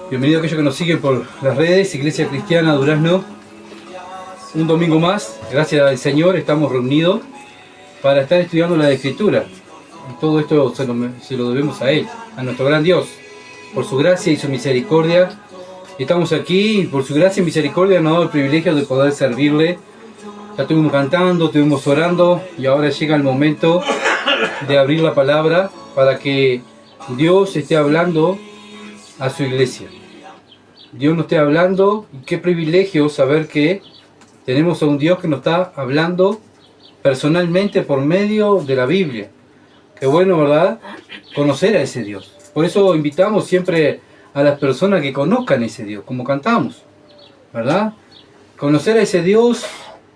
Bienvenido a aquellos que nos siguen por las redes, Iglesia Cristiana Durazno. Un domingo más, gracias al Señor, estamos reunidos para estar estudiando la Escritura. Y todo esto se lo debemos a Él, a nuestro gran Dios. Por su gracia y su misericordia, estamos aquí y por su gracia y misericordia nos ha dado el privilegio de poder servirle. Ya estuvimos cantando, estuvimos orando y ahora llega el momento de abrir la palabra para que Dios esté hablando a su iglesia. Dios nos esté hablando y qué privilegio saber que tenemos a un Dios que nos está hablando personalmente por medio de la Biblia. Qué bueno, ¿verdad? Conocer a ese Dios. Por eso invitamos siempre a las personas que conozcan a ese Dios, como cantamos, ¿verdad? Conocer a ese Dios,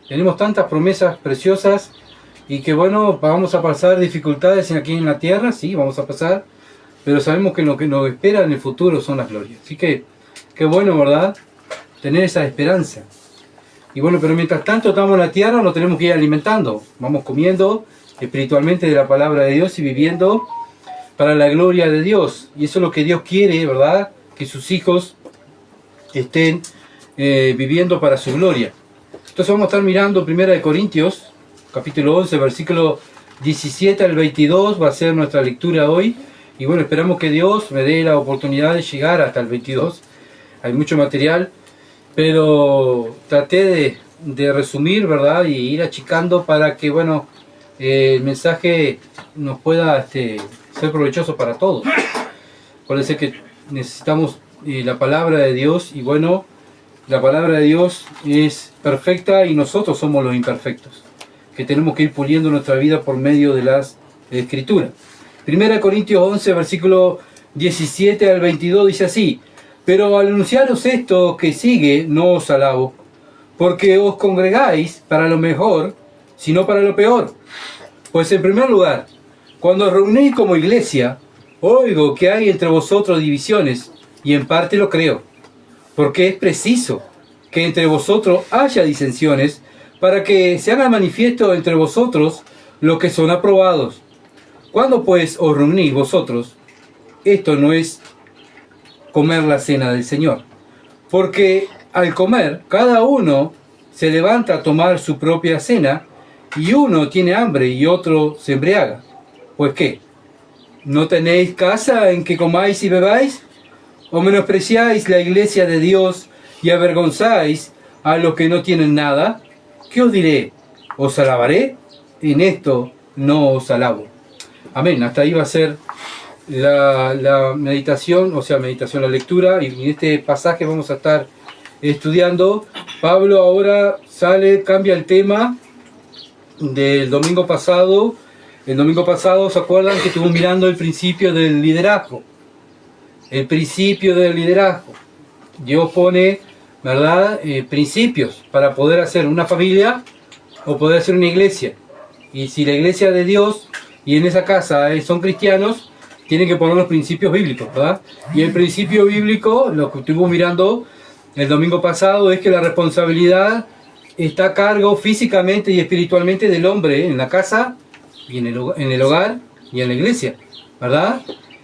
tenemos tantas promesas preciosas y que bueno, vamos a pasar dificultades aquí en la tierra, sí, vamos a pasar, pero sabemos que lo que nos espera en el futuro son las glorias. Así que, qué bueno, ¿verdad? Tener esa esperanza. Y bueno, pero mientras tanto estamos en la tierra, nos tenemos que ir alimentando. Vamos comiendo espiritualmente de la palabra de Dios y viviendo para la gloria de Dios. Y eso es lo que Dios quiere, ¿verdad? Que sus hijos estén viviendo para su gloria. Entonces vamos a estar mirando 1 Corintios, capítulo 11, versículo 17 al 22, va a ser nuestra lectura hoy. Y bueno, esperamos que Dios me dé la oportunidad de llegar hasta el 22. Hay mucho material, pero traté de resumir, ¿verdad? Y ir achicando para que, bueno, el mensaje nos pueda ser provechoso para todos. Parece que necesitamos la palabra de Dios y bueno, la palabra de Dios es perfecta y nosotros somos los imperfectos, que tenemos que ir puliendo nuestra vida por medio de las Escrituras. 1 Corintios 11, versículo 17 al 22 dice así: pero al anunciaros esto que sigue, no os alabo, porque os congregáis para lo mejor, sino para lo peor. Pues en primer lugar, cuando os reunís como iglesia, oigo que hay entre vosotros divisiones, y en parte lo creo, porque es preciso que entre vosotros haya disensiones, para que se haga manifiesto entre vosotros los que son aprobados. Cuando pues os reunís vosotros, esto no es comer la cena del Señor, porque al comer cada uno se levanta a tomar su propia cena, y uno tiene hambre y otro se embriaga. Pues ¿qué? ¿No tenéis casa en que comáis y bebáis? ¿O menospreciáis la iglesia de Dios y avergonzáis a los que no tienen nada? ¿Qué os diré? ¿Os alabaré? En esto no os alabo. Amén. Hasta ahí va a ser la meditación, la lectura, y en este pasaje vamos a estar estudiando. Pablo ahora cambia el tema del domingo pasado. El domingo pasado, ¿se acuerdan que estuvimos mirando el principio del liderazgo? El principio del liderazgo. Dios pone, ¿verdad?, principios para poder hacer una familia o poder hacer una iglesia. Y si la iglesia de Dios y en esa casa son cristianos, tienen que poner los principios bíblicos, ¿verdad? Y el principio bíblico, lo que estuvimos mirando el domingo pasado, es que la responsabilidad está a cargo físicamente y espiritualmente del hombre en la casa, y en el hogar y en la iglesia, ¿verdad?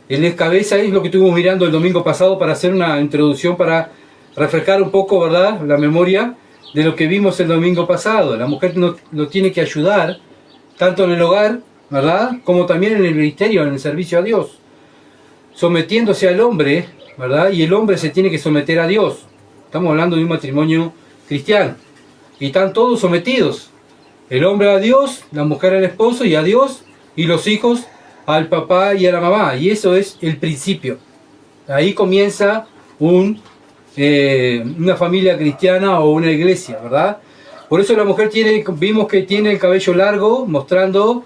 Él es cabeza, es lo que estuvimos mirando el domingo pasado para hacer una introducción, para refrescar un poco, ¿verdad?, la memoria de lo que vimos el domingo pasado. La mujer lo tiene que ayudar, tanto en el hogar, ¿verdad?, como también en el ministerio, en el servicio a Dios, sometiéndose al hombre, ¿verdad?, y el hombre se tiene que someter a Dios. Estamos hablando de un matrimonio cristiano, y están todos sometidos. El hombre a Dios, la mujer al esposo y a Dios, y los hijos al papá y a la mamá. Y eso es el principio. Ahí comienza una familia cristiana o una iglesia, ¿verdad? Por eso la mujer vimos que tiene el cabello largo, mostrando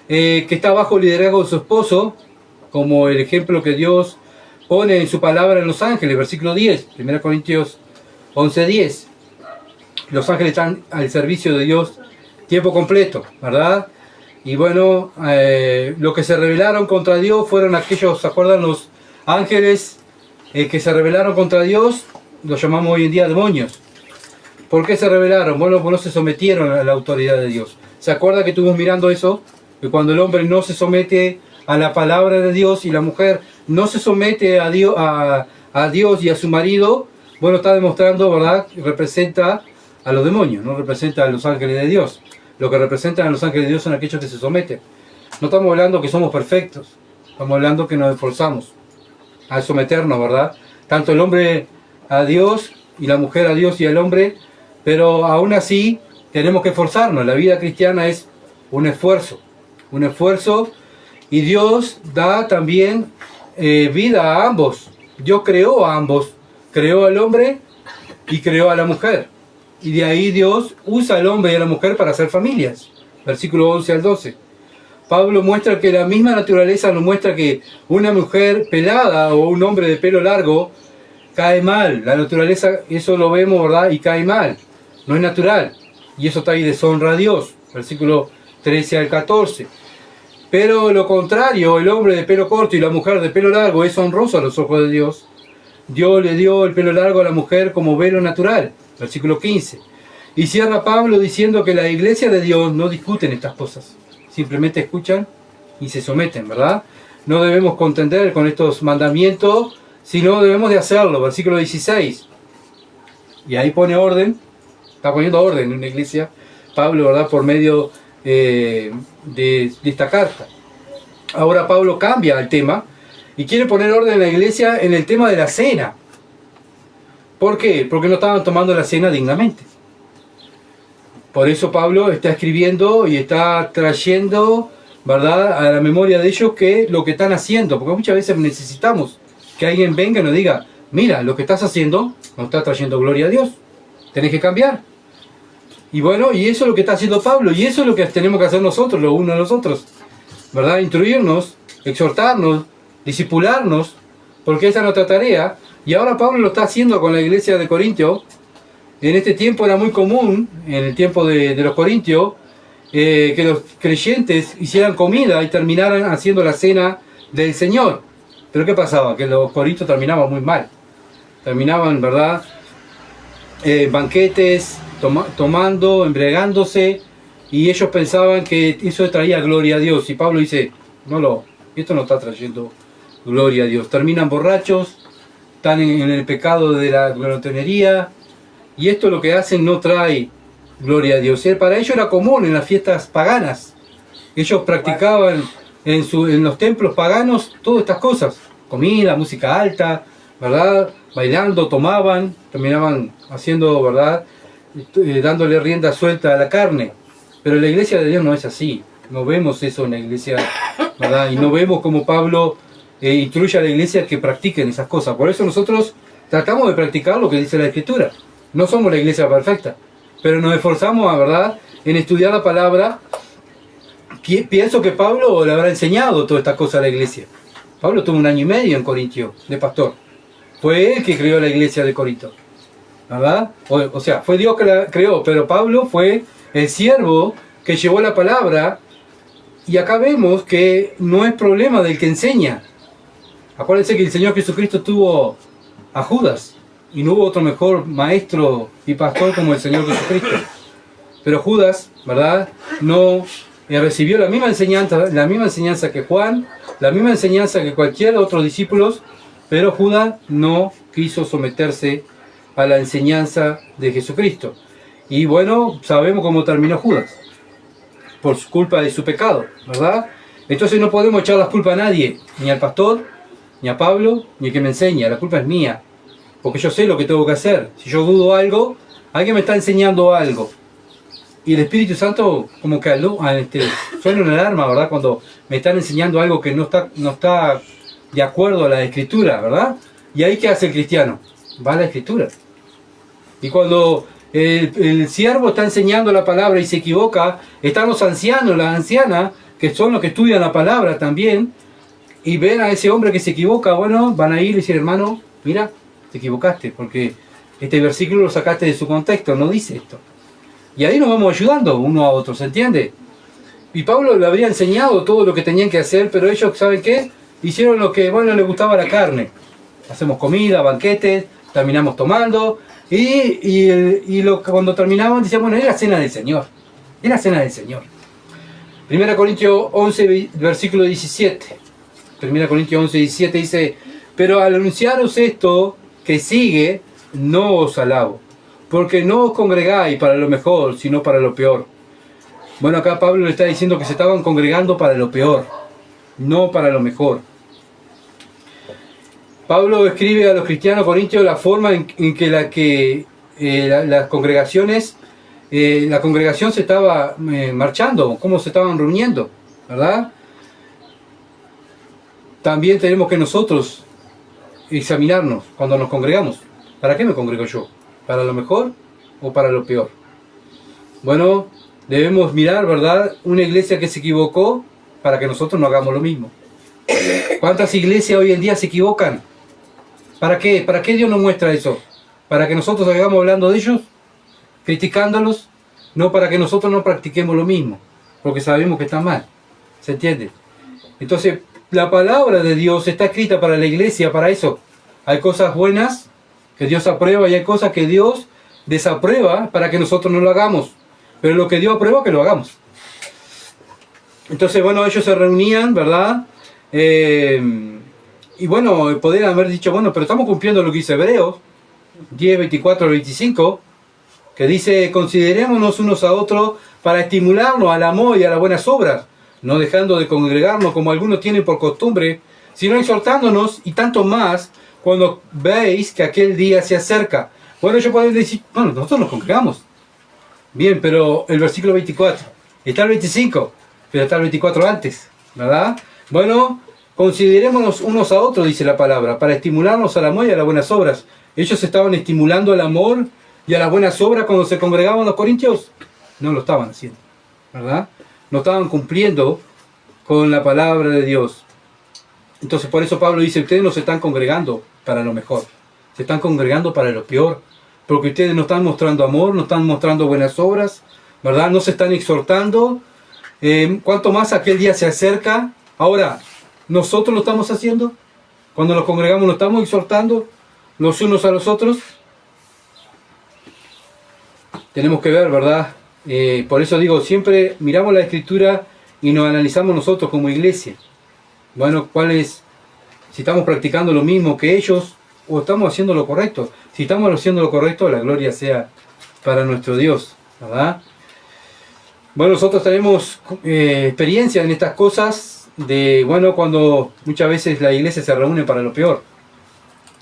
que está bajo el liderazgo de su esposo, como el ejemplo que Dios pone en su palabra en los ángeles, versículo 10, 1 Corintios 11:10. Los ángeles están al servicio de Dios tiempo completo, ¿verdad? Y bueno, los que se rebelaron contra Dios fueron aquellos, ¿se acuerdan? Los ángeles que se rebelaron contra Dios, los llamamos hoy en día demonios. ¿Por qué se rebelaron? Bueno, pues no se sometieron a la autoridad de Dios. ¿Se acuerda que estuvimos mirando eso? Que cuando el hombre no se somete a la palabra de Dios y la mujer no se somete a Dios y a su marido, bueno, está demostrando, ¿verdad?, que representa a los demonios, no representa a los ángeles de Dios. Lo que representan a los ángeles de Dios son aquellos que se someten. No estamos hablando que somos perfectos, estamos hablando que nos esforzamos a someternos, ¿verdad? Tanto el hombre a Dios y la mujer a Dios y al hombre, pero aún así tenemos que esforzarnos. La vida cristiana es un esfuerzo, y Dios da también vida a ambos. Dios creó a ambos, creó al hombre y creó a la mujer. Y de ahí Dios usa al hombre y a la mujer para hacer familias. Versículo 11 al 12. Pablo muestra que la misma naturaleza nos muestra que una mujer pelada o un hombre de pelo largo cae mal. La naturaleza, eso lo vemos, ¿verdad? Y cae mal. No es natural. Y eso está ahí, deshonra a Dios. Versículo 13 al 14. Pero lo contrario, el hombre de pelo corto y la mujer de pelo largo es honroso a los ojos de Dios. Dios le dio el pelo largo a la mujer como velo natural. Versículo 15. Y cierra Pablo diciendo que la iglesia de Dios no discuten estas cosas. Simplemente escuchan y se someten, ¿verdad? No debemos contender con estos mandamientos, sino debemos de hacerlo. Versículo 16. Y ahí pone orden, está poniendo orden en una iglesia, Pablo, ¿verdad?, por medio de esta carta. Ahora Pablo cambia el tema y quiere poner orden en la iglesia en el tema de la cena. ¿Por qué? Porque no estaban tomando la cena dignamente. Por eso Pablo está escribiendo y está trayendo, ¿verdad?, a la memoria de ellos que lo que están haciendo, porque muchas veces necesitamos que alguien venga y nos diga, mira, lo que estás haciendo no está trayendo gloria a Dios, tenés que cambiar. Y bueno, y eso es lo que está haciendo Pablo, y eso es lo que tenemos que hacer nosotros, los unos a los otros, ¿verdad? Instruirnos, exhortarnos, discipularnos, porque esa es nuestra tarea. Y ahora Pablo lo está haciendo con la iglesia de Corintio. En este tiempo era muy común, en el tiempo de los corintios, que los creyentes hicieran comida y terminaran haciendo la cena del Señor. Pero ¿qué pasaba? Que los corintios terminaban muy mal. Terminaban, ¿verdad?, banquetes, tomando, embriagándose, y ellos pensaban que eso traía gloria a Dios. Y Pablo dice, esto no está trayendo gloria a Dios. Terminan borrachos, están en el pecado de la glotonería, y esto lo que hacen no trae gloria a Dios. Para ellos era común en las fiestas paganas. Ellos practicaban en los templos paganos todas estas cosas. Comida, música alta, ¿verdad? Bailando, tomaban, terminaban haciendo, ¿verdad?, dándole rienda suelta a la carne. Pero la iglesia de Dios no es así. No vemos eso en la iglesia, ¿verdad? Y no vemos como Pablo instruye a la iglesia que practiquen esas cosas. Por eso nosotros tratamos de practicar lo que dice la Escritura. No somos la iglesia perfecta, pero nos esforzamos, ¿verdad?, en estudiar la palabra. Pienso que Pablo le habrá enseñado todas estas cosas a la iglesia. Pablo tuvo 1 año y medio en Corintio de pastor. Fue él que creó la iglesia de Corinto, ¿verdad? O sea, fue Dios que la creó, pero Pablo fue el siervo que llevó la palabra. Y acá vemos que no es problema del que enseña. Acuérdense que el Señor Jesucristo tuvo a Judas, y no hubo otro mejor maestro y pastor como el Señor Jesucristo. Pero Judas, ¿verdad?, no recibió la misma enseñanza que Juan, la misma enseñanza que cualquier otro discípulo, pero Judas no quiso someterse a la enseñanza de Jesucristo. Y bueno, sabemos cómo terminó Judas, por culpa de su pecado, ¿verdad? Entonces no podemos echar la culpa a nadie, ni al pastor, ni a Pablo, ni al que me enseña. La culpa es mía, porque yo sé lo que tengo que hacer. Si yo dudo algo, alguien me está enseñando algo. Y el Espíritu Santo como que suena una alarma, ¿verdad?, cuando me están enseñando algo que no está de acuerdo a la Escritura, ¿verdad? Y ahí, ¿qué hace el cristiano? Va a la Escritura. Y cuando el siervo está enseñando la palabra y se equivoca, están los ancianos, las ancianas, que son los que estudian la palabra también, y ven a ese hombre que se equivoca, bueno, van a ir y decir, hermano, mira, te equivocaste, porque este versículo lo sacaste de su contexto, no dice esto. Y ahí nos vamos ayudando uno a otro, ¿se entiende? Y Pablo le habría enseñado todo lo que tenían que hacer, pero ellos, ¿saben qué? Hicieron lo que, bueno, les gustaba la carne. Hacemos comida, banquetes, terminamos tomando, y cuando terminaban decían, bueno, es la cena del Señor. Es la cena del Señor. 1 Corintios 11, versículo 17. 1 Corintios 11, 17 dice: pero al anunciaros esto que sigue, no os alabo, porque no os congregáis para lo mejor, sino para lo peor. Bueno, acá Pablo le está diciendo que se estaban congregando para lo peor, no para lo mejor. Pablo escribe a los cristianos corintios la forma en que las congregaciones, la congregación se estaba marchando, cómo se estaban reuniendo, ¿verdad? También tenemos que nosotros examinarnos cuando nos congregamos. ¿Para qué me congrego yo? ¿Para lo mejor o para lo peor? Bueno, debemos mirar, ¿verdad?, una iglesia que se equivocó para que nosotros no hagamos lo mismo. ¿Cuántas iglesias hoy en día se equivocan? ¿Para qué? ¿Para qué Dios nos muestra eso? ¿Para que nosotros sigamos hablando de ellos? ¿Criticándolos? No, para que nosotros no practiquemos lo mismo, porque sabemos que está mal. ¿Se entiende? Entonces, la palabra de Dios está escrita para la iglesia, para eso. Hay cosas buenas que Dios aprueba y hay cosas que Dios desaprueba para que nosotros no lo hagamos. Pero lo que Dios aprueba, que lo hagamos. Entonces, bueno, ellos se reunían, ¿verdad? Y bueno, podrían haber dicho, bueno, pero estamos cumpliendo lo que dice Hebreos 10, 24, 25, que dice: considerémonos unos a otros para estimularnos al amor y a las buenas obras, no dejando de congregarnos como algunos tienen por costumbre, sino exhortándonos, y tanto más cuando veis que aquel día se acerca. Bueno, ellos pueden decir, bueno, nosotros nos congregamos. Bien, pero el versículo 24, está el 25, pero está el 24 antes, ¿verdad? Bueno, considerémonos unos a otros, dice la palabra, para estimularnos al amor y a las buenas obras. Ellos estaban estimulando al amor y a las buenas obras cuando se congregaban los corintios. No lo estaban haciendo, ¿verdad? No estaban cumpliendo con la palabra de Dios. Entonces, por eso Pablo dice: ustedes no se están congregando para lo mejor, se están congregando para lo peor, porque ustedes no están mostrando amor, no están mostrando buenas obras, ¿verdad? No se están exhortando. Cuanto más aquel día se acerca. Ahora, ¿nosotros lo estamos haciendo? Cuando nos congregamos, ¿nos estamos exhortando los unos a los otros? Tenemos que ver, ¿verdad? Por eso digo, siempre miramos la Escritura y nos analizamos nosotros como iglesia. Bueno, si estamos practicando lo mismo que ellos o estamos haciendo lo correcto. Si estamos haciendo lo correcto, la gloria sea para nuestro Dios, ¿verdad? Bueno, nosotros tenemos experiencia en estas cosas de, bueno, cuando muchas veces la iglesia se reúne para lo peor.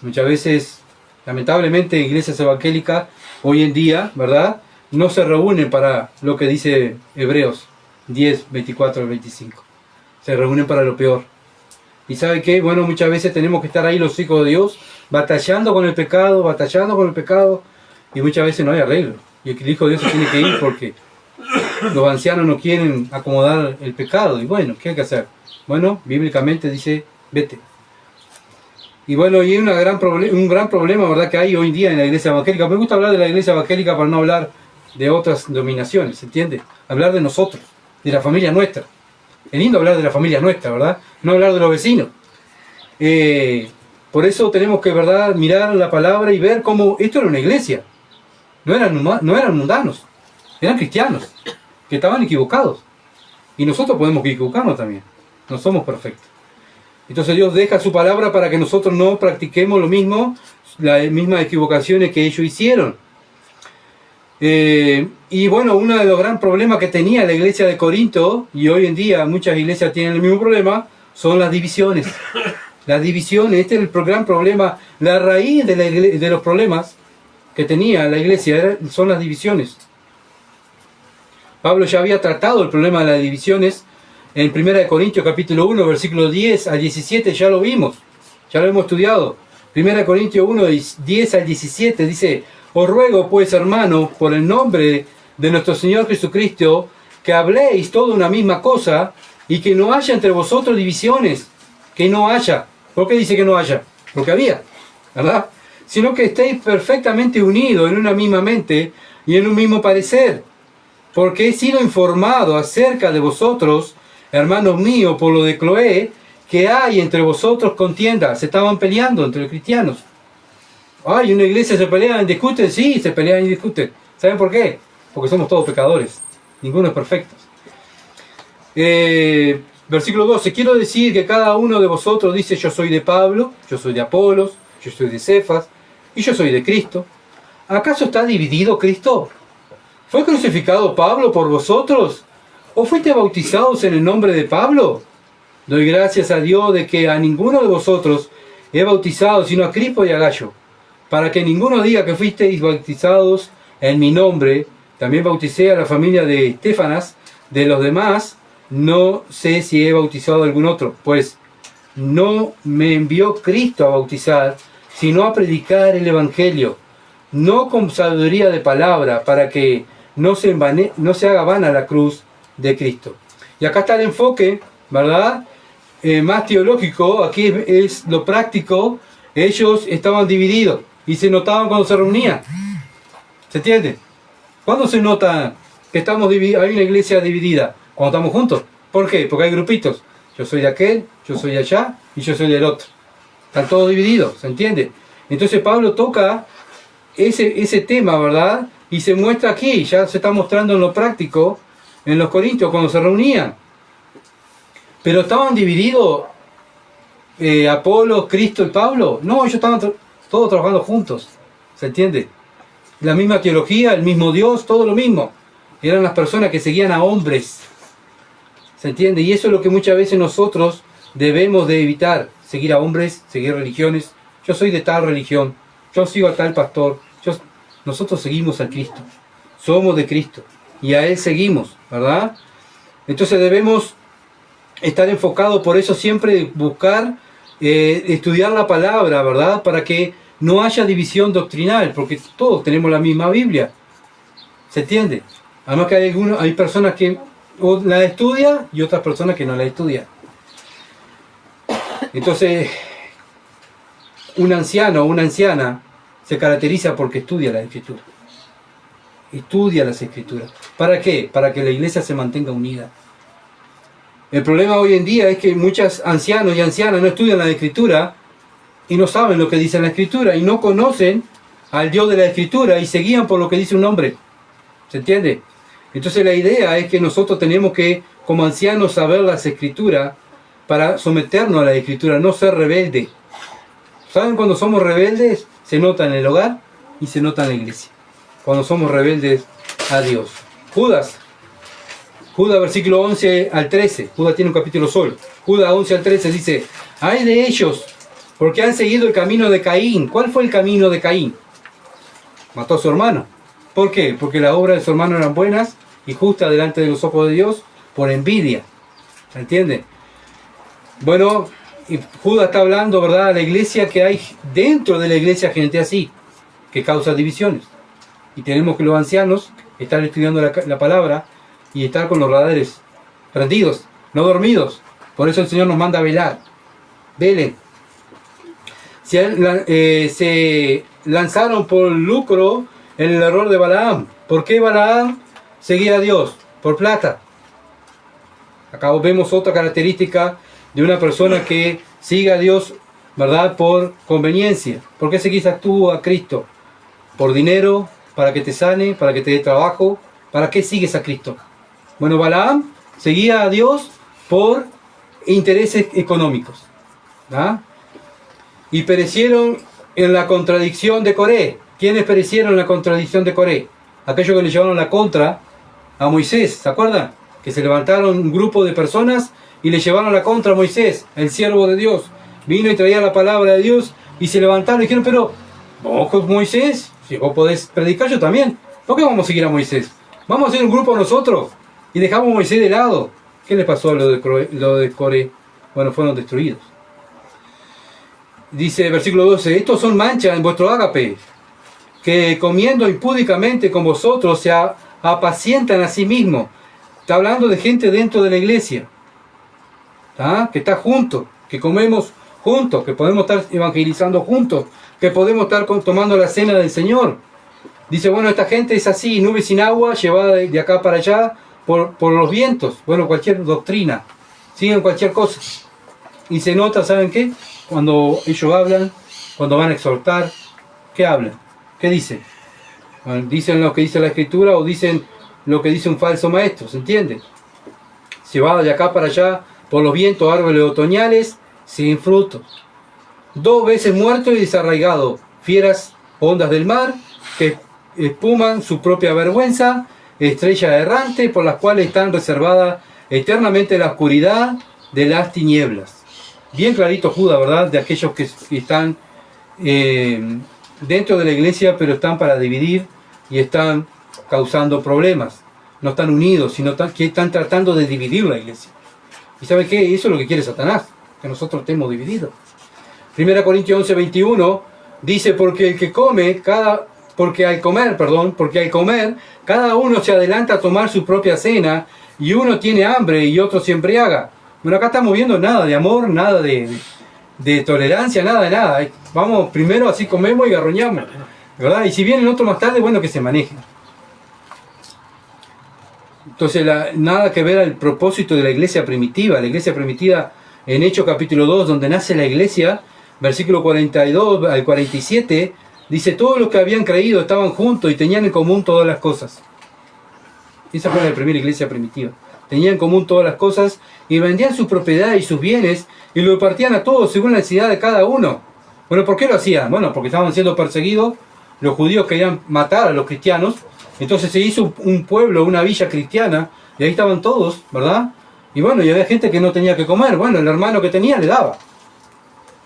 Muchas veces, lamentablemente, iglesias evangélicas hoy en día, ¿verdad?, no se reúnen para lo que dice Hebreos 10, 24 al 25. Se reúnen para lo peor. ¿Y sabe qué? Bueno, muchas veces tenemos que estar ahí los hijos de Dios, batallando con el pecado, y muchas veces no hay arreglo. Y el hijo de Dios se tiene que ir porque los ancianos no quieren acomodar el pecado. Y bueno, ¿qué hay que hacer? Bueno, bíblicamente dice, vete. Y bueno, y hay un gran problema, ¿verdad?, que hay hoy en día en la iglesia evangélica. Me gusta hablar de la iglesia evangélica para no hablar de otras denominaciones, ¿se entiende? Hablar de nosotros, de la familia nuestra. Es lindo hablar de la familia nuestra, ¿verdad? No hablar de los vecinos. Por eso tenemos que, ¿verdad?, mirar la palabra y ver cómo esto era una iglesia. No eran mundanos, eran cristianos que estaban equivocados. Y nosotros podemos equivocarnos también. No somos perfectos. Entonces Dios deja su palabra para que nosotros no practiquemos lo mismo, las mismas equivocaciones que ellos hicieron. Y bueno, uno de los grandes problemas que tenía la iglesia de Corinto, y hoy en día muchas iglesias tienen el mismo problema, son las divisiones. Las divisiones, este es el gran problema. La raíz de los problemas que tenía la iglesia son las divisiones. Pablo ya había tratado el problema de las divisiones en 1 Corintios capítulo 1, versículos 10 al 17, ya lo vimos, ya lo hemos estudiado. 1 Corintios 1, 10 al 17 dice: os ruego pues, hermanos, por el nombre de nuestro Señor Jesucristo, que habléis toda una misma cosa y que no haya entre vosotros divisiones, que no haya. ¿Por qué dice que no haya? Porque había, ¿verdad? Sino que estéis perfectamente unidos en una misma mente y en un mismo parecer. Porque he sido informado acerca de vosotros, hermanos míos, por lo de Cloé, que hay entre vosotros contienda. Se estaban peleando entre los cristianos. Ay, una iglesia se pelean y discuten. Sí, se pelean y discuten. ¿Saben por qué? Porque somos todos pecadores. Ninguno es perfecto. Versículo 12. Quiero decir que cada uno de vosotros dice: yo soy de Pablo, yo soy de Apolos, yo soy de Cefas y yo soy de Cristo. ¿Acaso está dividido Cristo? ¿Fue crucificado Pablo por vosotros? ¿O fuiste bautizados en el nombre de Pablo? Doy gracias a Dios de que a ninguno de vosotros he bautizado, sino a Crispo y a Gallo, para que ninguno diga que fuisteis bautizados en mi nombre. También bauticé a la familia de Estéfanas. De los demás, no sé si he bautizado a algún otro, pues no me envió Cristo a bautizar, sino a predicar el Evangelio, no con sabiduría de palabra, para que no se haga vana la cruz de Cristo. Y acá está el enfoque, ¿verdad? Más teológico. Aquí es lo práctico. Ellos estaban divididos y se notaban cuando se reunían. ¿Se entiende? ¿Cuándo se nota que estamos divididos? Hay una iglesia dividida cuando estamos juntos. ¿Por qué? Porque hay grupitos. Yo soy de aquel, yo soy de allá y yo soy del otro. Están todos divididos, ¿se entiende? Entonces Pablo toca ese tema, ¿verdad? Y se muestra aquí, ya se está mostrando en lo práctico, en los Corintios, cuando se reunían. Pero estaban divididos Apolo, Cristo y Pablo. No, ellos estaban todos trabajando juntos, ¿se entiende? La misma teología, el mismo Dios, todo lo mismo. Eran las personas que seguían a hombres, ¿se entiende? Y eso es lo que muchas veces nosotros debemos de evitar, seguir a hombres, seguir religiones. Yo soy de tal religión, yo sigo a tal pastor. Nosotros seguimos a Cristo, somos de Cristo y a Él seguimos, ¿verdad? Entonces debemos estar enfocados, por eso siempre buscar estudiar la palabra, ¿verdad? Para que no haya división doctrinal, porque todos tenemos la misma Biblia, ¿se entiende? Además que hay personas que la estudian y otras personas que no la estudian. Entonces, un anciano o una anciana se caracteriza porque estudia la Escritura. Estudia las Escrituras. ¿Para qué? Para que la iglesia se mantenga unida. El problema hoy en día es que muchos ancianos y ancianas no estudian la Escritura y no saben lo que dice la Escritura y no conocen al Dios de la Escritura y se guían por lo que dice un hombre. ¿Se entiende? Entonces la idea es que nosotros tenemos que, como ancianos, saber las Escrituras para someternos a la Escritura, no ser rebeldes. ¿Saben cuando somos rebeldes? Se nota en el hogar y se nota en la iglesia. Cuando somos rebeldes a Dios. Judas, versículo 11 al 13. Judas tiene un capítulo solo. Judas 11 al 13 dice: ay de ellos, porque han seguido el camino de Caín. ¿Cuál fue el camino de Caín? Mató a su hermano. ¿Por qué? Porque las obras de su hermano eran buenas y justas delante de los ojos de Dios, por envidia. ¿Se entiende? Bueno, y Judas está hablando, ¿verdad?, a la iglesia, que hay dentro de la iglesia gente así, que causa divisiones. Y tenemos que los ancianos estar estudiando la palabra y estar con los radares prendidos, no dormidos. Por eso el Señor nos manda a velar. Velen. Se lanzaron por lucro en el error de Balaam. ¿Por qué Balaam seguía a Dios? Por plata. Acá vemos otra característica de una persona que sigue a Dios, ¿verdad?, por conveniencia. ¿Por qué seguís tú a Cristo? ¿Por dinero? ¿Para que te sane? ¿Para que te dé trabajo? ¿Para qué sigues a Cristo? Bueno, Balaam seguía a Dios por intereses económicos, ¿verdad? Y perecieron en la contradicción de Coré. ¿Quiénes perecieron en la contradicción de Coré? Aquellos que le llevaron la contra a Moisés, ¿se acuerdan? Que se levantaron un grupo de personas y le llevaron la contra a Moisés, el siervo de Dios. Vino y traía la palabra de Dios y se levantaron y dijeron: pero vos, Moisés, si vos podés predicar, yo también. ¿Por qué vamos a seguir a Moisés? Vamos a hacer un grupo nosotros y dejamos a Moisés de lado. ¿Qué le pasó a lo de Coré? Bueno, fueron destruidos. Dice versículo 12: estos son manchas en vuestro ágape, que comiendo impúdicamente con vosotros se apacientan a sí mismos. Está hablando de gente dentro de la iglesia, ¿ah?, que está juntos, que comemos juntos, que podemos estar evangelizando juntos, que podemos estar tomando la cena del Señor. Dice, bueno, esta gente es así, nube sin agua, llevada de acá para allá por los vientos. Bueno, cualquier doctrina, siguen cualquier cosa. Y se nota, ¿saben qué? Cuando ellos hablan, cuando van a exhortar, ¿qué hablan? ¿Qué dicen? Bueno, ¿dicen lo que dice la Escritura o dicen lo que dice un falso maestro? ¿Se entiende? llevada de acá para allá por los vientos, árboles otoñales, sin fruto. 2 veces muerto y desarraigado, fieras ondas del mar, que espuman su propia vergüenza, estrella errante, por las cuales están reservadas eternamente la oscuridad de las tinieblas. Bien clarito Judas, ¿verdad? De aquellos que están dentro de la iglesia, pero están para dividir y están causando problemas. No están unidos, sino que están tratando de dividir la iglesia. ¿Y sabe qué? Eso es lo que quiere Satanás, que nosotros estemos divididos. 1 Corintios 11:21 dice, porque al comer, cada uno se adelanta a tomar su propia cena, y uno tiene hambre y otro se embriaga. Bueno, acá estamos viendo nada de amor, nada de tolerancia, nada de nada. Vamos, primero así comemos y garroñamos, ¿verdad? Y si vienen otro más tarde, bueno, que se manejen. Entonces, nada que ver al propósito de la iglesia primitiva. La iglesia primitiva, en Hechos capítulo 2, donde nace la iglesia, versículo 42 al 47, dice, todos los que habían creído estaban juntos y tenían en común todas las cosas. Esa fue la primera iglesia primitiva. Tenían en común todas las cosas y vendían sus propiedades y sus bienes y lo repartían a todos según la necesidad de cada uno. Bueno, ¿por qué lo hacían? Bueno, porque estaban siendo perseguidos. Los judíos querían matar a los cristianos. Entonces se hizo un pueblo, una villa cristiana, y ahí estaban todos, ¿verdad? Y bueno, y había gente que no tenía que comer. Bueno, el hermano que tenía le daba.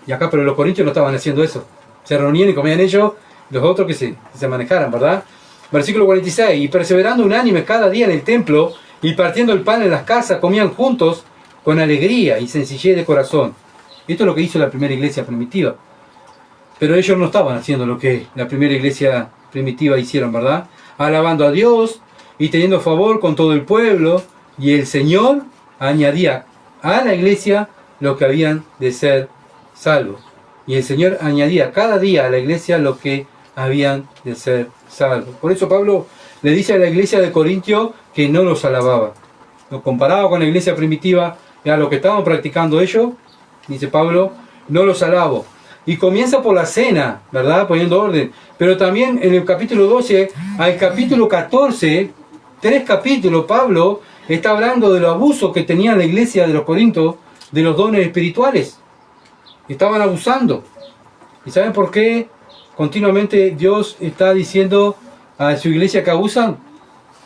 Y acá, pero los corintios no estaban haciendo eso. Se reunían y comían ellos, los otros que se manejaran, ¿verdad? Versículo 46, y perseverando unánimes cada día en el templo, y partiendo el pan en las casas, comían juntos con alegría y sencillez de corazón. Esto es lo que hizo la primera iglesia primitiva. Pero ellos no estaban haciendo lo que la primera iglesia primitiva hicieron, ¿verdad? Alabando a Dios y teniendo favor con todo el pueblo, y el Señor añadía a la iglesia los que habían de ser salvos. Y el Señor añadía cada día a la iglesia los que habían de ser salvos. Por eso Pablo le dice a la iglesia de Corintio que no los alababa. Lo comparaba con la iglesia primitiva, a lo que estaban practicando ellos, dice Pablo, no los alabo. Y comienza por la cena, ¿verdad? Poniendo orden. Pero también en el capítulo 12 al capítulo 14, 3 capítulos, Pablo está hablando de los abusos que tenía la iglesia de los Corintios de los dones espirituales. Estaban abusando. ¿Y saben por qué continuamente Dios está diciendo a su iglesia que abusan?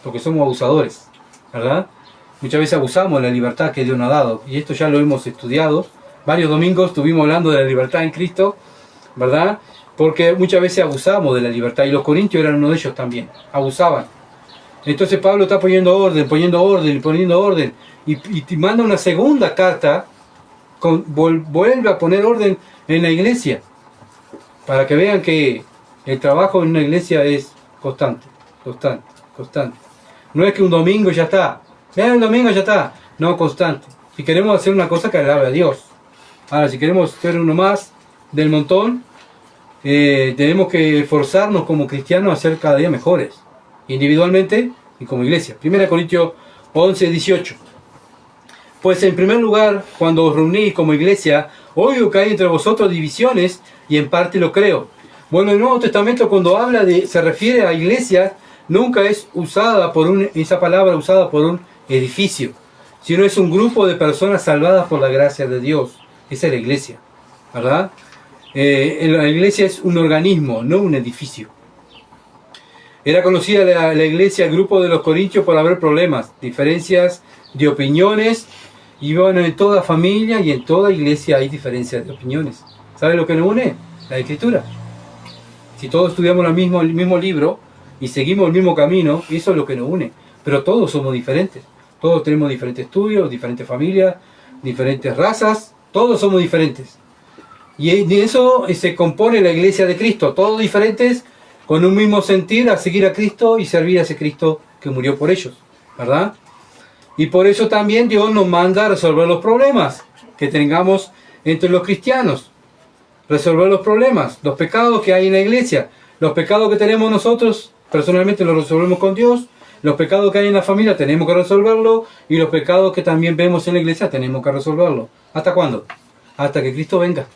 Porque somos abusadores, ¿verdad? Muchas veces abusamos de la libertad que Dios nos ha dado. Y esto ya lo hemos estudiado. Varios domingos estuvimos hablando de la libertad en Cristo, ¿verdad? Porque muchas veces abusamos de la libertad. Y los corintios eran uno de ellos también. Abusaban. Entonces Pablo está poniendo orden. Y manda una segunda carta. Vuelve a poner orden en la iglesia. Para que vean que el trabajo en una iglesia es constante. No es que un domingo ya está. Un domingo ya está. No, constante. Si queremos hacer una cosa que agrade a Dios. Ahora, si queremos ser uno más del montón, tenemos que esforzarnos como cristianos a ser cada día mejores. Individualmente y como iglesia. 1 Corintios 11:18. Pues en primer lugar, cuando os reunís como iglesia, oigo que hay entre vosotros divisiones, y en parte lo creo. Bueno, el Nuevo Testamento cuando se refiere a iglesia, nunca es usada esa palabra usada por un edificio, sino es un grupo de personas salvadas por la gracia de Dios. Esa es la iglesia, ¿verdad? La iglesia es un organismo, no un edificio. Era conocida la iglesia, el grupo de los corintios, por haber problemas, diferencias de opiniones. Y bueno, en toda familia y en toda iglesia hay diferencias de opiniones. ¿Sabe lo que nos une? La Escritura. Si todos estudiamos el mismo libro y seguimos el mismo camino, eso es lo que nos une. Pero todos somos diferentes. Todos tenemos diferentes estudios, diferentes familias, diferentes razas. Todos somos diferentes. Y de eso se compone la iglesia de Cristo. Todos diferentes, con un mismo sentir a seguir a Cristo y servir a ese Cristo que murió por ellos. ¿Verdad? Y por eso también Dios nos manda a resolver los problemas que tengamos entre los cristianos. Resolver los problemas, los pecados que hay en la iglesia. Los pecados que tenemos nosotros, personalmente los resolvemos con Dios. Los pecados que hay en la familia tenemos que resolverlo. Y los pecados que también vemos en la iglesia tenemos que resolverlo. ¿Hasta cuándo? Hasta que Cristo venga.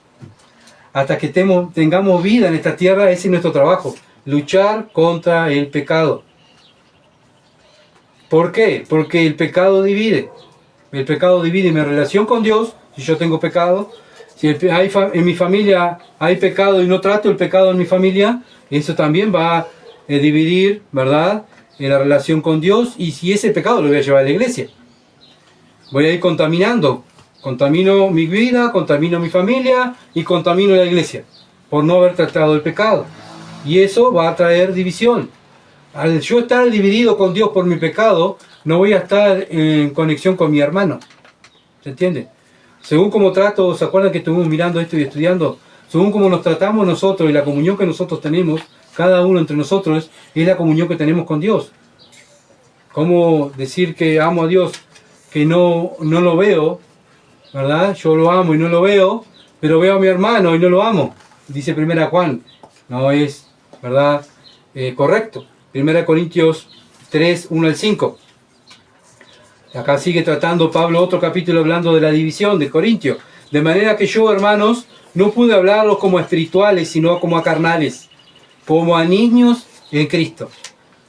Hasta que tengamos vida en esta tierra, ese es nuestro trabajo. Luchar contra el pecado. ¿Por qué? Porque el pecado divide. El pecado divide mi relación con Dios, si yo tengo pecado. Si en mi familia hay pecado y no trato el pecado en mi familia, eso también va a dividir, ¿verdad?, en la relación con Dios. Y si ese pecado lo voy a llevar a la iglesia, voy a ir contaminando. Contamino mi vida, contamino mi familia y contamino la iglesia por no haber tratado el pecado. Y eso va a traer división. Al yo estar dividido con Dios por mi pecado, no voy a estar en conexión con mi hermano. ¿Se entiende? Según como trato, ¿se acuerdan que estuvimos mirando esto y estudiando? Según como nos tratamos nosotros y la comunión que nosotros tenemos, cada uno entre nosotros, es la comunión que tenemos con Dios. ¿Cómo decir que amo a Dios, que no lo veo, ¿verdad? Yo lo amo y no lo veo, pero veo a mi hermano y no lo amo. Dice 1 Juan, no es, ¿verdad?, correcto. 1 Corintios 3, 1 al 5. Acá sigue tratando Pablo otro capítulo hablando de la división de Corintios. De manera que yo, hermanos, no pude hablarlos como a espirituales, sino como a carnales, como a niños en Cristo.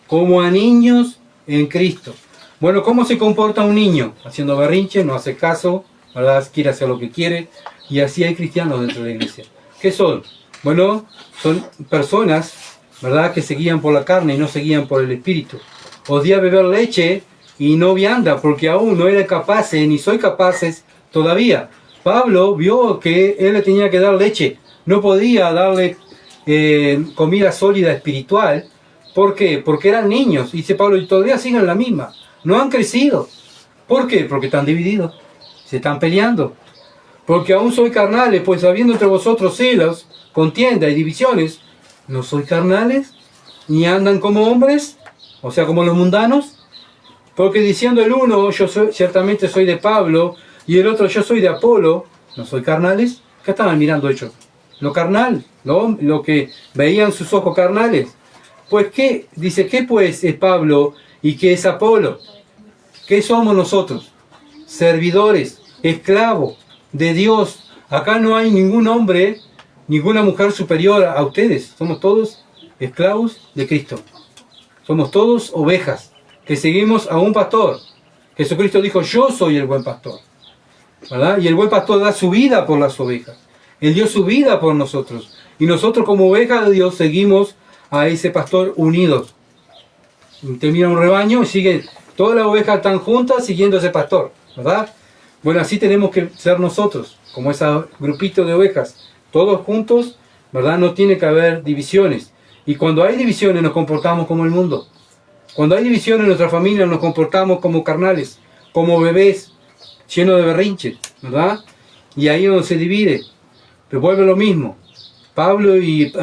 Como a niños en Cristo. Bueno, ¿cómo se comporta un niño? Haciendo berrinche, no hace caso, ¿verdad?, quiere hacer lo que quiere. Y así hay cristianos dentro de la iglesia. ¿Qué son? Bueno, son personas, ¿verdad?, que se guían por la carne y no se guían por el espíritu. Podía beber leche y no vianda, porque aún no eran capaces, ni soy capaces todavía. Pablo vio que él le tenía que dar leche, no podía darle comida sólida espiritual. ¿Por qué? Porque eran niños, y dice Pablo, y todavía siguen la misma, no han crecido. ¿Por qué? Porque están divididos, se están peleando. Porque aún soy carnales, pues habiendo entre vosotros celos, contienda y divisiones, ¿no sois carnales? ¿Ni andan como hombres? O sea, como los mundanos. Porque diciendo el uno, ciertamente soy de Pablo, y el otro, yo soy de Apolo, ¿no soy carnales? ¿Qué estaban mirando ellos? Lo carnal, lo que veían sus ojos carnales. Pues, ¿qué? Dice, ¿qué pues es Pablo y qué es Apolo? ¿Qué somos nosotros? Servidores, esclavos de Dios. Acá no hay ningún hombre, ninguna mujer superior a ustedes. Somos todos esclavos de Cristo. Somos todos ovejas que seguimos a un pastor. Jesucristo dijo, yo soy el buen pastor, ¿verdad? Y el buen pastor da su vida por las ovejas. Él dio su vida por nosotros. Y nosotros como ovejas de Dios seguimos a ese pastor unidos. Termina un rebaño y siguen, todas las ovejas están juntas siguiendo a ese pastor, ¿verdad? Bueno, así tenemos que ser nosotros, como ese grupito de ovejas, todos juntos, ¿verdad? No tiene que haber divisiones. Y cuando hay divisiones nos comportamos como el mundo. Cuando hay divisiones en nuestra familia nos comportamos como carnales, como bebés, llenos de berrinches, ¿verdad? Y ahí es donde se divide. Pero vuelve lo mismo. Pablo y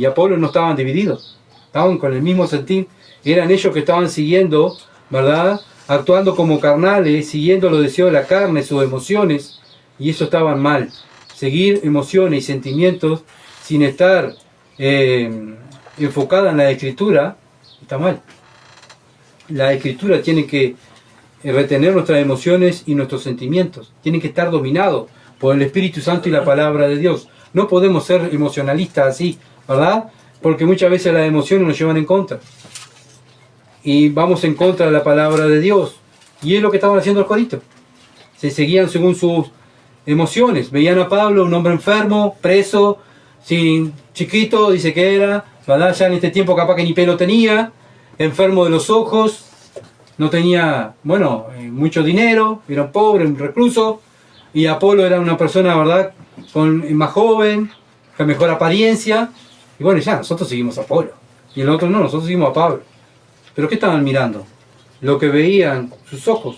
Apolo no estaban divididos, estaban con el mismo sentir. Eran ellos que estaban siguiendo, ¿verdad?, actuando como carnales, siguiendo los deseos de la carne, sus emociones, y eso estaban mal. Seguir emociones y sentimientos sin estar enfocada en la Escritura, está mal. La Escritura tiene que retener nuestras emociones y nuestros sentimientos. Tienen que estar dominados por el Espíritu Santo y la palabra de Dios. No podemos ser emocionalistas así, ¿verdad? Porque muchas veces las emociones nos llevan en contra. Y vamos en contra de la palabra de Dios. Y es lo que estaban haciendo los corintios. Se seguían según sus emociones. Veían a Pablo, un hombre enfermo, preso, sin chiquito, dice que era, ¿verdad? Ya en este tiempo capaz que ni pelo tenía, enfermo de los ojos, no tenía, bueno, mucho dinero, era un pobre, un recluso. Y Apolo era una persona, ¿verdad?, más joven, con mejor apariencia. Y bueno, ya, nosotros seguimos a Apolo. Y el otro no, nosotros seguimos a Pablo. ¿Pero qué estaban mirando? Lo que veían sus ojos,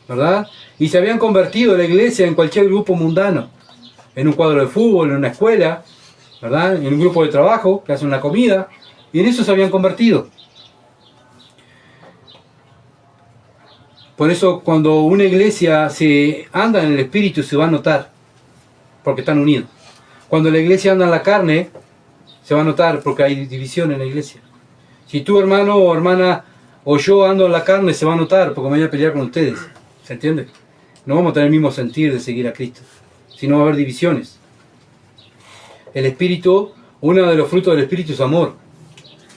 ¿verdad? Y se habían convertido en la iglesia en cualquier grupo mundano. En un cuadro de fútbol, en una escuela, ¿verdad? En un grupo de trabajo, que hacen una comida. Y en eso se habían convertido. Por eso cuando una iglesia se anda en el espíritu se va a notar, porque están unidos. Cuando la iglesia anda en la carne, se va a notar porque hay división en la iglesia. Si tú, hermano o hermana, o yo ando en la carne, se va a notar porque me voy a pelear con ustedes. ¿Se entiende? No vamos a tener el mismo sentir de seguir a Cristo, sino va a haber divisiones. El espíritu, uno de los frutos del espíritu es amor,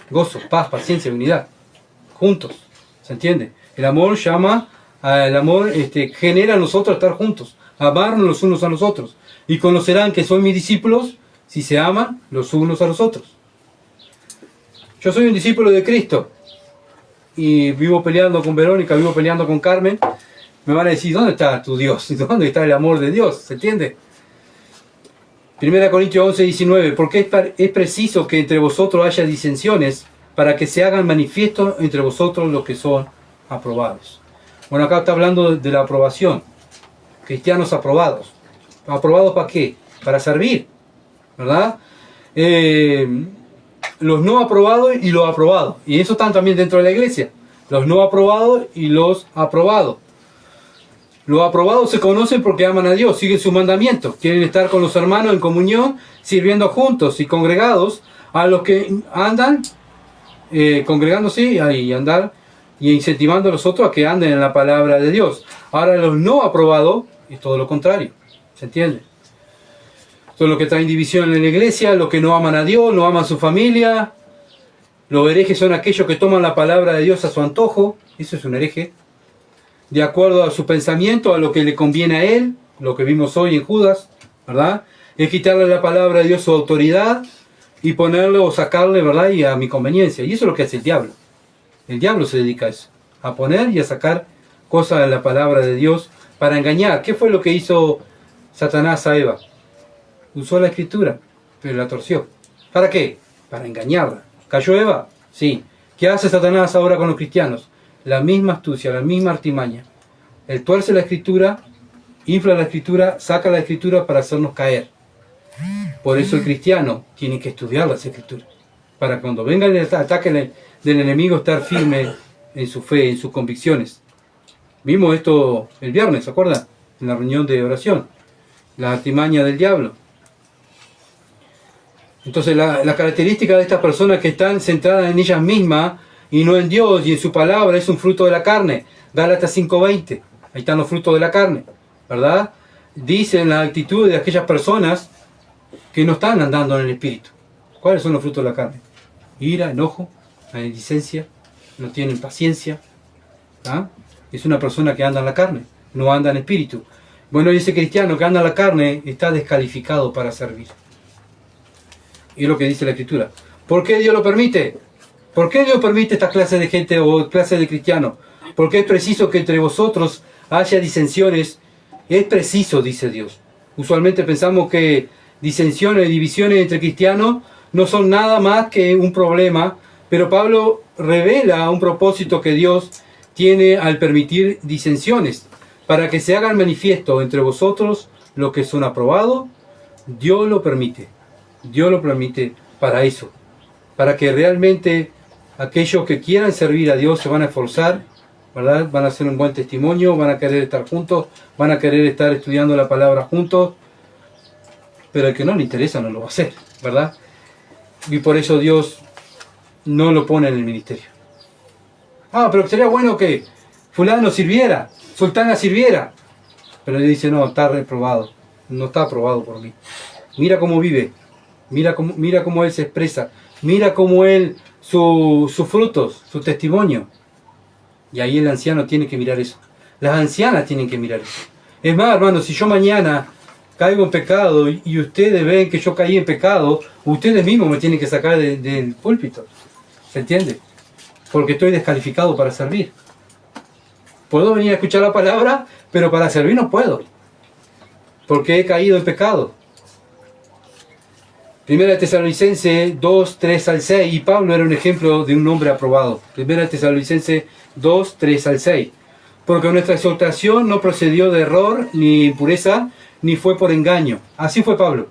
gozo, paz, paciencia, unidad, juntos. ¿Se entiende? El amor llama El amor genera a nosotros estar juntos, amarnos los unos a los otros. Y conocerán que son mis discípulos si se aman los unos a los otros. Yo soy un discípulo de Cristo y vivo peleando con Verónica, vivo peleando con Carmen. Me van a decir, ¿dónde está tu Dios? ¿Dónde está el amor de Dios? ¿Se entiende? 1 Corintios 11, 19. Porque es preciso que entre vosotros haya disensiones para que se hagan manifiestos entre vosotros los que son aprobados. Bueno, acá está hablando de la aprobación. Cristianos aprobados. ¿Aprobados para qué? Para servir, ¿verdad? Los no aprobados y los aprobados. Y eso están también dentro de la iglesia. Los no aprobados y los aprobados. Los aprobados se conocen porque aman a Dios, siguen sus mandamientos, quieren estar con los hermanos en comunión, sirviendo juntos y congregados. A los que andan congregándose y andar y incentivando a los otros a que anden en la palabra de Dios. Ahora los no aprobados es todo lo contrario. ¿Se entiende? Son los que traen división en la iglesia, los que no aman a Dios, no aman a su familia. Los herejes son aquellos que toman la palabra de Dios a su antojo. Eso es un hereje. De acuerdo a su pensamiento, a lo que le conviene a él, lo que vimos hoy en Judas, ¿verdad? Es quitarle la palabra de Dios su autoridad y ponerle o sacarle, ¿verdad? Y a mi conveniencia. Y eso es lo que hace el diablo. El diablo se dedica a eso, a poner y a sacar cosas de la palabra de Dios para engañar. ¿Qué fue lo que hizo Satanás a Eva? Usó la escritura, pero la torció. ¿Para qué? Para engañarla. ¿Cayó Eva? Sí. ¿Qué hace Satanás ahora con los cristianos? La misma astucia, la misma artimaña. Él tuerce la escritura, infla la escritura, saca la escritura para hacernos caer. Por eso el cristiano tiene que estudiar las escrituras, para cuando venga el ataque del enemigo estar firme en su fe, en sus convicciones. Vimos esto el viernes, ¿se acuerdan? En la reunión de oración. La artimaña del diablo. Entonces la característica de estas personas que están centradas en ellas mismas y no en Dios y en su palabra es un fruto de la carne. Gálatas 5:20. Ahí están los frutos de la carne, ¿verdad? Dicen la actitud de aquellas personas que no están andando en el Espíritu. ¿Cuáles son los frutos de la carne? Ira, enojo, maledicencia, no tienen paciencia. ¿Ah? Es una persona que anda en la carne, no anda en Espíritu. Bueno, ese cristiano que anda en la carne está descalificado para servir. Y es lo que dice la Escritura. ¿Por qué Dios lo permite? ¿Por qué Dios permite esta clase de gente o clase de cristianos? Porque es preciso que entre vosotros haya disensiones. Es preciso, dice Dios. Usualmente pensamos que disensiones y divisiones entre cristianos no son nada más que un problema, pero Pablo revela un propósito que Dios tiene al permitir disensiones, para que se hagan manifiesto entre vosotros los que son aprobados. Dios lo permite. Dios lo permite para eso, para que realmente aquellos que quieran servir a Dios se van a esforzar, ¿verdad? Van a hacer un buen testimonio, van a querer estar juntos, van a querer estar estudiando la palabra juntos, pero el que no le interesa no lo va a hacer, ¿verdad? Y por eso Dios no lo pone en el ministerio. Pero sería bueno que fulano sirviera, sultana sirviera, pero le dice, no, está reprobado, no está aprobado por mí. Mira cómo vive, mira cómo él se expresa, mira cómo él, sus frutos, su testimonio. Y ahí el anciano tiene que mirar eso. Las ancianas tienen que mirar eso. Es más, hermano, si yo mañana caigo en pecado y ustedes ven que yo caí en pecado, ustedes mismos me tienen que sacar del púlpito. ¿Se entiende? Porque estoy descalificado para servir. Puedo venir a escuchar la palabra, pero para servir no puedo. Porque he caído en pecado. 1 Tesalonicenses 2, 3 al 6, y Pablo era un ejemplo de un hombre aprobado. 1 Tesalonicenses 2, 3 al 6. Porque nuestra exhortación no procedió de error, ni impureza, ni fue por engaño. Así fue Pablo,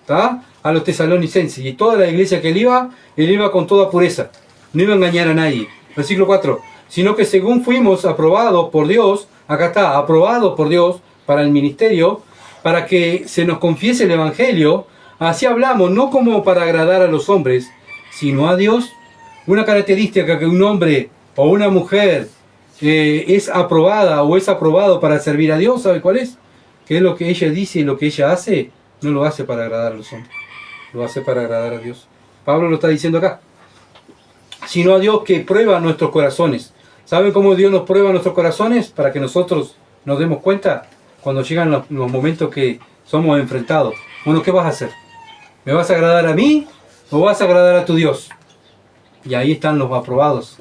¿tá? A los tesalonicenses. Y toda la iglesia que él iba con toda pureza. No iba a engañar a nadie. Versículo 4. Sino que según fuimos aprobados por Dios, acá está, aprobados por Dios para el ministerio, para que se nos confiese el Evangelio. Así hablamos, no como para agradar a los hombres, sino a Dios. Una característica que un hombre o una mujer es aprobada o es aprobado para servir a Dios, ¿sabe cuál es? Que es lo que ella dice y lo que ella hace, no lo hace para agradar a los hombres, lo hace para agradar a Dios. Pablo lo está diciendo acá. Sino a Dios que prueba nuestros corazones. ¿Saben cómo Dios nos prueba nuestros corazones? Para que nosotros nos demos cuenta cuando llegan los momentos que somos enfrentados. Bueno, ¿qué vas a hacer? ¿Me vas a agradar a mí o vas a agradar a tu Dios? Y ahí están los aprobados.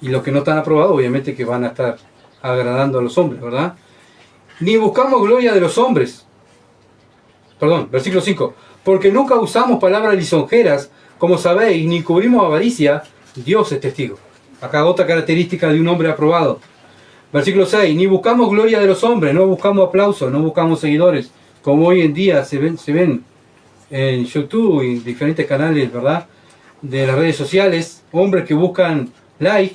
Y los que no están aprobados, obviamente que van a estar agradando a los hombres, ¿verdad? Ni buscamos gloria de los hombres. Perdón, versículo 5. Porque nunca usamos palabras lisonjeras, como sabéis, ni cubrimos avaricia. Dios es testigo. Acá otra característica de un hombre aprobado. Versículo 6. Ni buscamos gloria de los hombres, no buscamos aplausos, no buscamos seguidores, como hoy en día se ven en YouTube y diferentes canales, ¿verdad?, de las redes sociales, hombres que buscan like,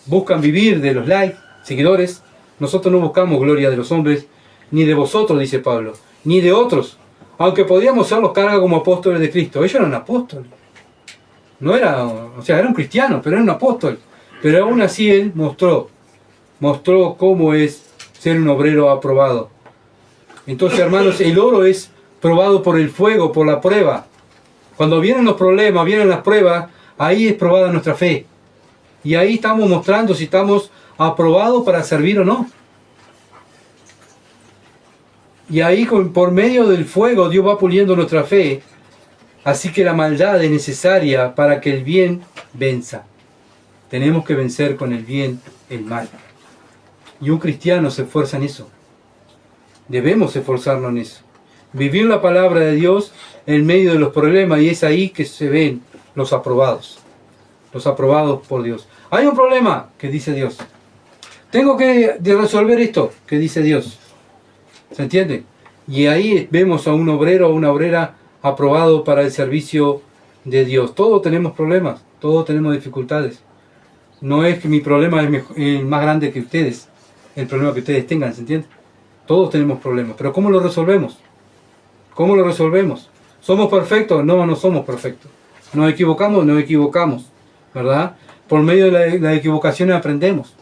buscan vivir de los likes, seguidores. Nosotros no buscamos gloria de los hombres, ni de vosotros, dice Pablo, ni de otros, aunque podríamos ser los carga como apóstoles de Cristo. Ellos eran apóstoles. No era, o sea, era un cristiano, pero era un apóstol. Pero aún así él mostró cómo es ser un obrero aprobado. Entonces, hermanos, el oro es probado por el fuego, por la prueba. Cuando vienen los problemas, vienen las pruebas, ahí es probada nuestra fe. Y ahí estamos mostrando si estamos aprobados para servir o no. Y ahí por medio del fuego Dios va puliendo nuestra fe. Así que la maldad es necesaria para que el bien venza. Tenemos que vencer con el bien el mal. Y un cristiano se esfuerza en eso. Debemos esforzarnos en eso. Vivir la palabra de Dios en medio de los problemas, y es ahí que se ven los aprobados por Dios. Hay un problema, que dice Dios. Tengo que resolver esto, que dice Dios. ¿Se entiende? Y ahí vemos a un obrero o una obrera aprobado para el servicio de Dios. Todos tenemos problemas, todos tenemos dificultades. No es que mi problema es más grande que ustedes, el problema que ustedes tengan, ¿se entiende? Todos tenemos problemas, pero ¿cómo lo resolvemos? ¿Cómo lo resolvemos? ¿Somos perfectos? No, no somos perfectos. ¿Nos equivocamos? Nos equivocamos, ¿verdad? Por medio de la equivocación aprendemos.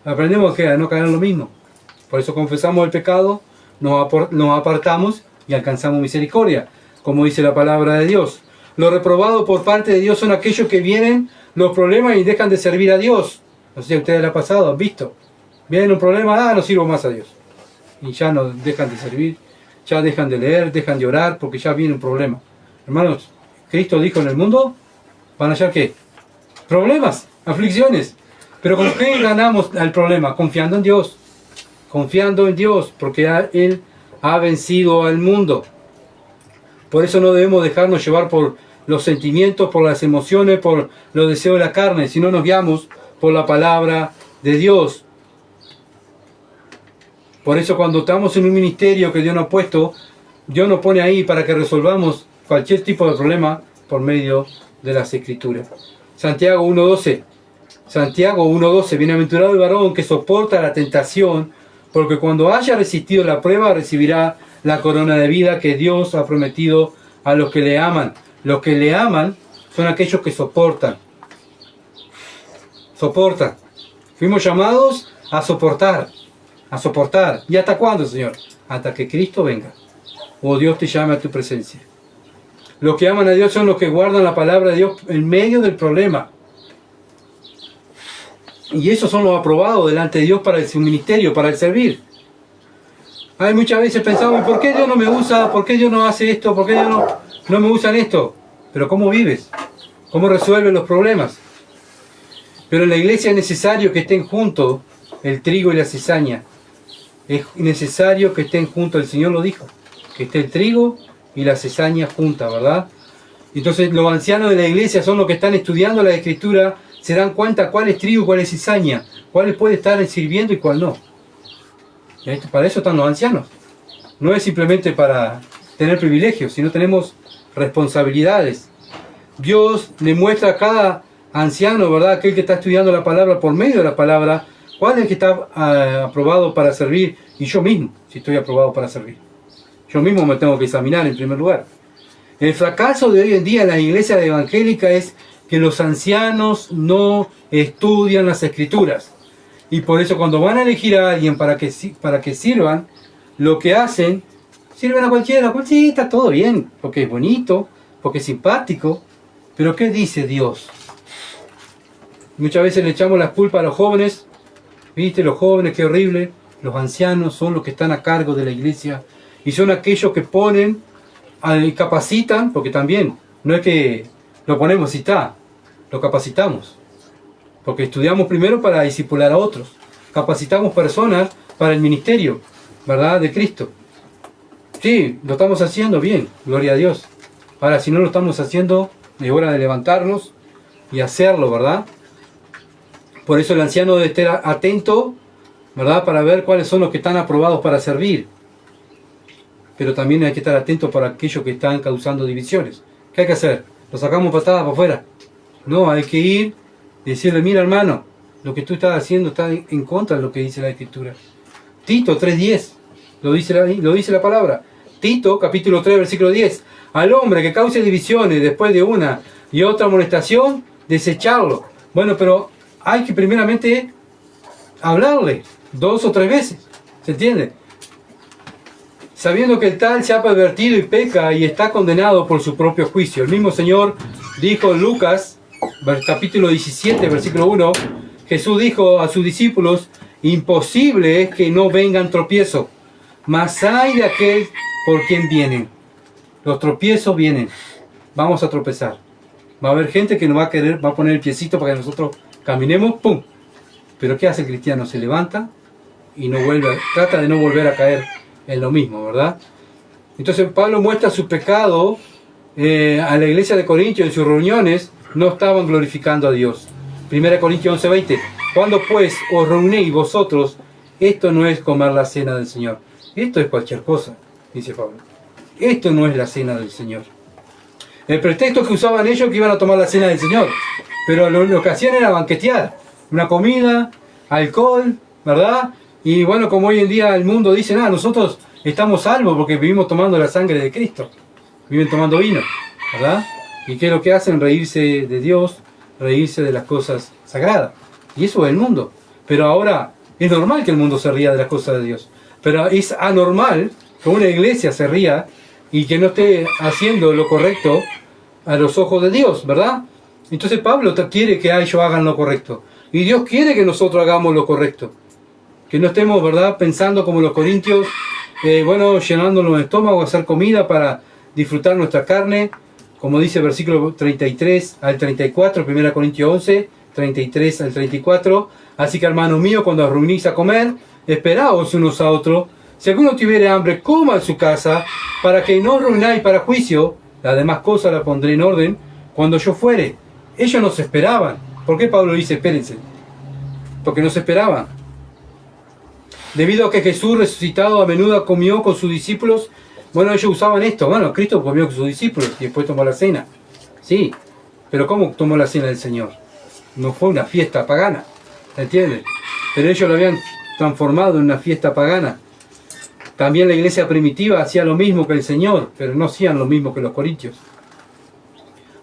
Aprendemos a no caer en lo mismo. Por eso confesamos el pecado, nos apartamos y alcanzamos misericordia, como dice la palabra de Dios. Los reprobados por parte de Dios son aquellos que vienen los problemas y dejan de servir a Dios. No sé si a ustedes les ha pasado, han visto. Viene un problema, no sirvo más a Dios. Y ya no dejan de servir, ya dejan de leer, dejan de orar, porque ya viene un problema. Hermanos, Cristo dijo en el mundo, ¿van a hallar qué? Problemas, aflicciones. Pero ¿con qué ganamos el problema? Confiando en Dios. Confiando en Dios, porque Él ha vencido al mundo. Por eso no debemos dejarnos llevar por los sentimientos, por las emociones, por los deseos de la carne, sino nos guiamos por la palabra de Dios. Por eso cuando estamos en un ministerio que Dios nos ha puesto, Dios nos pone ahí para que resolvamos cualquier tipo de problema por medio de las Escrituras. Santiago 1.12. Santiago 1.12. Bienaventurado el varón que soporta la tentación, porque cuando haya resistido la prueba recibirá la corona de vida que Dios ha prometido a los que le aman. Los que le aman son aquellos que soportan. Soportan. Fuimos llamados a soportar. A soportar. ¿Y hasta cuándo, Señor? Hasta que Cristo venga. O Dios te llame a tu presencia. Los que aman a Dios son los que guardan la palabra de Dios en medio del problema. Y esos son los aprobados delante de Dios para su ministerio, para el servir. Hay muchas veces pensamos, ¿por qué Dios no me usa? ¿Por qué Dios no hace esto? ¿Por qué Dios no me usa en esto? Pero ¿cómo vives? ¿Cómo resuelves los problemas? Pero en la iglesia es necesario que estén juntos el trigo y la cizaña. Es necesario que estén juntos, el Señor lo dijo, que esté el trigo y la cizaña juntas, ¿verdad? Entonces los ancianos de la iglesia son los que están estudiando la Escritura, se dan cuenta cuál es trigo y cuál es cizaña, cuál puede estar sirviendo y cuál no. Y para eso están los ancianos. No es simplemente para tener privilegios, sino tenemos responsabilidades. Dios le muestra a cada anciano, ¿verdad?, aquel que está estudiando la palabra por medio de la palabra, cuál es el que está aprobado para servir, y yo mismo, si estoy aprobado para servir. Yo mismo me tengo que examinar en primer lugar. El fracaso de hoy en día en las iglesias evangélicas es que los ancianos no estudian las Escrituras. Y por eso cuando van a elegir a alguien para que sirvan, lo que hacen, sirven a cualquiera. Pues sí, está todo bien, porque es bonito, porque es simpático. Pero ¿qué dice Dios? Muchas veces le echamos la culpa a los jóvenes ¿Viste? Los jóvenes, qué horrible. Los ancianos son los que están a cargo de la iglesia y son aquellos que ponen, capacitan, porque también no es que lo ponemos y está, lo capacitamos. Porque estudiamos primero para discipular a otros. Capacitamos personas para el ministerio, ¿verdad? De Cristo. Sí, lo estamos haciendo bien, gloria a Dios. Ahora, si no lo estamos haciendo, es hora de levantarnos y hacerlo, ¿verdad? Por eso el anciano debe estar atento, ¿verdad? Para ver cuáles son los que están aprobados para servir. Pero también hay que estar atento para aquellos que están causando divisiones. ¿Qué hay que hacer? ¿Lo sacamos patadas para afuera? No, hay que ir y decirle, mira hermano, lo que tú estás haciendo está en contra de lo que dice la Escritura. Tito 3:10, lo dice la palabra. Tito, capítulo 3, versículo 10. Al hombre que cause divisiones después de una y otra amonestación, desecharlo. Bueno, pero hay que primeramente hablarle 2 o 3 veces. ¿Se entiende? Sabiendo que el tal se ha pervertido y peca y está condenado por su propio juicio. El mismo Señor dijo en Lucas, capítulo 17, versículo 1, Jesús dijo a sus discípulos, imposible es que no vengan tropiezos, mas hay de aquel por quien vienen. Los tropiezos vienen. Vamos a tropezar. Va a haber gente que nos va a querer, va a poner el piecito para que nosotros caminemos, ¡pum! Pero ¿qué hace el cristiano? Se levanta y no vuelve, trata de no volver a caer en lo mismo, ¿verdad? Entonces Pablo muestra su pecado a la iglesia de Corintios en sus reuniones, no estaban glorificando a Dios. 1 Corintios 11:20. Cuando pues os reunéis vosotros, esto no es comer la cena del Señor. Esto es cualquier cosa, dice Pablo. Esto no es la cena del Señor. El pretexto que usaban ellos que iban a tomar la cena del Señor. Pero lo que hacían era banquetear. Una comida, alcohol, ¿verdad? Y bueno, como hoy en día el mundo dice, nosotros estamos salvos porque vivimos tomando la sangre de Cristo. Viven tomando vino, ¿verdad? ¿Y qué es lo que hacen? Reírse de Dios, reírse de las cosas sagradas. Y eso es el mundo. Pero ahora es normal que el mundo se ría de las cosas de Dios. Pero es anormal que una iglesia se ría y que no esté haciendo lo correcto a los ojos de Dios, ¿verdad? Entonces Pablo quiere que ellos hagan lo correcto. Y Dios quiere que nosotros hagamos lo correcto. Que no estemos, ¿verdad?, pensando como los corintios, llenándonos el estómago, hacer comida para disfrutar nuestra carne. Como dice el versículo 33 al 34, 1 Corintios 11, 33 al 34. Así que, hermanos míos, cuando os reunís a comer, esperaos unos a otros. Si alguno tuviere hambre, coma en su casa, para que no os reunáis para juicio. Las demás cosas las pondré en orden cuando yo fuere. Ellos no se esperaban. ¿Por qué Pablo dice espérense? Porque no se esperaban. Debido a que Jesús resucitado a menudo comió con sus discípulos, ellos usaban esto. Cristo comió con sus discípulos y después tomó la cena. Sí, pero ¿cómo tomó la cena del Señor? No fue una fiesta pagana, ¿entiendes? Pero ellos lo habían transformado en una fiesta pagana. También la iglesia primitiva hacía lo mismo que el Señor, pero no hacían lo mismo que los corintios.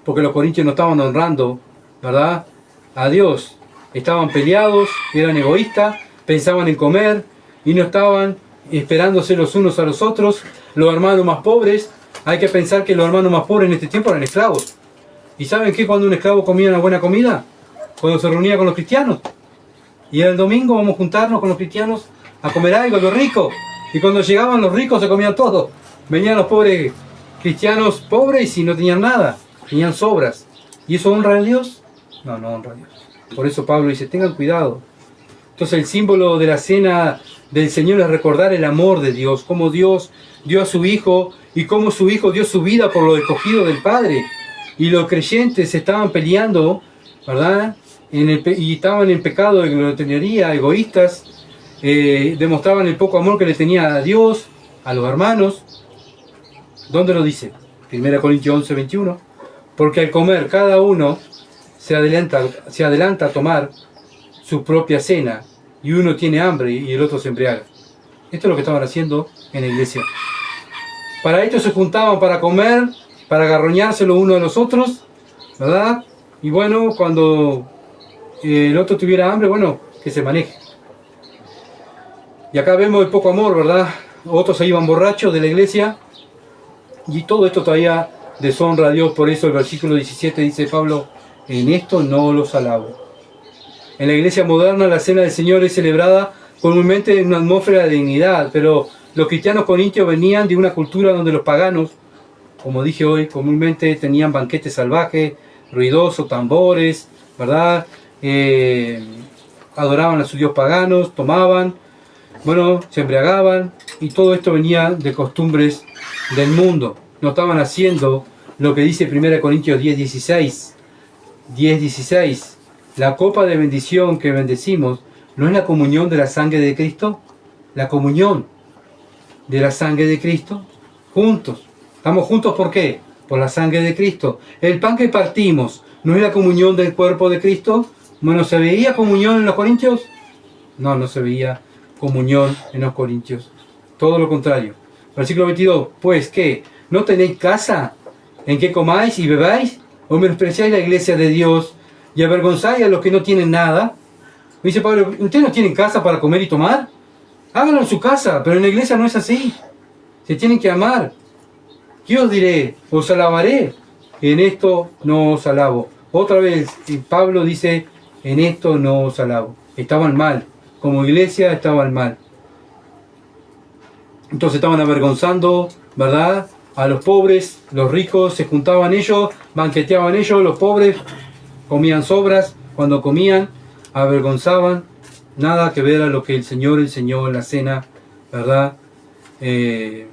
Porque los corintios no estaban honrando, ¿verdad?, a Dios. Estaban peleados, eran egoístas, pensaban en comer y no estaban esperándose los unos a los otros. Los hermanos más pobres, hay que pensar que los hermanos más pobres en este tiempo eran esclavos. ¿Y saben qué? Cuando un esclavo comía una buena comida, cuando se reunía con los cristianos. Y el domingo vamos a juntarnos con los cristianos a comer algo rico. Y cuando llegaban los ricos se comían todo. Venían los pobres cristianos pobres y no tenían nada, tenían sobras. ¿Y eso honra a Dios? No, no honra a Dios. Por eso Pablo dice, tengan cuidado. Entonces el símbolo de la cena del Señor es recordar el amor de Dios, cómo Dios dio a su Hijo y cómo su Hijo dio su vida por los escogidos del Padre. Y los creyentes estaban peleando, ¿verdad? Y estaban en pecado de glotonería, egoístas, demostraban el poco amor que le tenía a Dios, a los hermanos. ¿Dónde lo dice? 1 Corintios 11, 21. Porque al comer cada uno se adelanta a tomar su propia cena, y uno tiene hambre y el otro se embriaga. Esto es lo que estaban haciendo en la iglesia. Para esto se juntaban para comer, para agarroñarse los unos a los otros, ¿verdad? Y cuando el otro tuviera hambre, que se maneje. Y acá vemos el poco amor, ¿verdad? Otros se iban borrachos de la iglesia, y todo esto todavía deshonra a Dios. Por eso el versículo 17 dice Pablo, en esto no los alabo. En la iglesia moderna la cena del Señor es celebrada comúnmente en una atmósfera de dignidad, pero los cristianos corintios venían de una cultura donde los paganos, como dije hoy, comúnmente tenían banquetes salvajes, ruidosos, tambores, ¿verdad? Adoraban a sus dios paganos, tomaban, bueno, se embriagaban, y todo esto venía de costumbres del mundo. No estaban haciendo lo que dice 1 Corintios 10:16. 10:16. La copa de bendición que bendecimos, ¿no es la comunión de la sangre de Cristo? La comunión de la sangre de Cristo. Juntos. ¿Estamos juntos por qué? Por la sangre de Cristo. El pan que partimos, ¿no es la comunión del cuerpo de Cristo? Bueno, ¿se veía comunión en los corintios? No, no se veía comunión en los corintios. Todo lo contrario. Versículo 22. Pues, ¿qué? ¿No tenéis casa en que comáis y bebáis? ¿O menospreciáis la iglesia de Dios y avergonzáis a los que no tienen nada? Dice Pablo, ¿ustedes no tienen casa para comer y tomar? Háganlo en su casa, pero en la iglesia no es así. Se tienen que amar. ¿Qué os diré? Os alabaré. En esto no os alabo. Otra vez, Pablo dice, en esto no os alabo. Estaban mal. Como iglesia estaban mal. Entonces estaban avergonzando, ¿verdad? A los pobres, los ricos se juntaban ellos, banqueteaban ellos, los pobres comían sobras. Cuando comían, avergonzaban. Nada que ver a lo que el Señor enseñó en la cena, ¿verdad? De